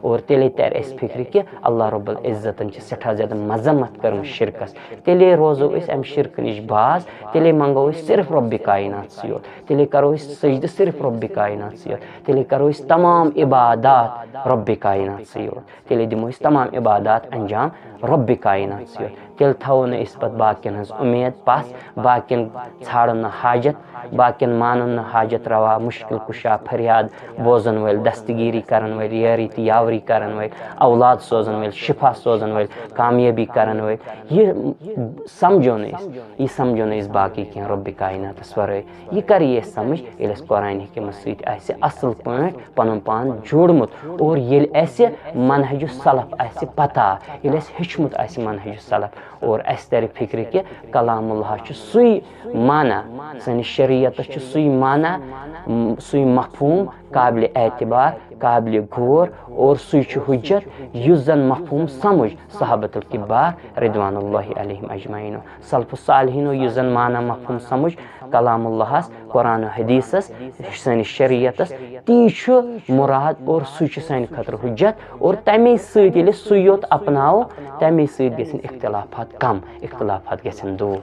और तेले तर अस फिक्र कि अल्लाह रब्बुल इज्जतन सठा ज्यादा मजम्मत कर्म शिरकस, तेले रोजो अम शिरक नश बाज, तेले मंगो सिर्फ रब्बि कायनात योत, तेले करो सजद सिर्फ रब्बि कायनात योत, तेले करो तमाम इबादत रब्बि कायनात योत, तेले दिमो तमाम इबादत अंजाम रब्बि कायनात योत। तेल थो न पे बाकिन हज उम्मीद पस, बाकिन छाड़न न हाजत, बाकिन मानन न हाजत रवा, मुश्किल कुशा फरियाद बोजन वल, दस्तगीरी करन वल, यारी यावरी करन वल, औलाद सोजन वल, शिफा सोजन वल, कामयाबी करन वल, ये समझो न बाकी क्या रब्बि कायनात वरे, यह कर ये समझ ये कुरान हकीमत सत असल पे पन पान जोड़मुत, और ये मनहज सलफ पता, ये हेचमुत मनहज सलफ, और अस तर फिक्र कि कलामुल्लाह सुई माना, सानिस शरीयत सुई माना, सुई मफहूम काबिल एतबार, काबिल गौर, और सुई हुज्जत युस जन मफहूम समझ सहाबतुल किबार रिदवानुल्लाहि अलैहिम अजमईन, सलफ़ु सालिहीनो युस जन माना मफहूम समझ कलामुल्लाह कुरान हदीसस सानिस शरीयतस, ती मुराद, और सुई सान खतर हुज्जत, और तमे सत सुई योत अपनाओ, तमे सत गन इख्तिलाफात कम, इख्तिलाफात गन दूर।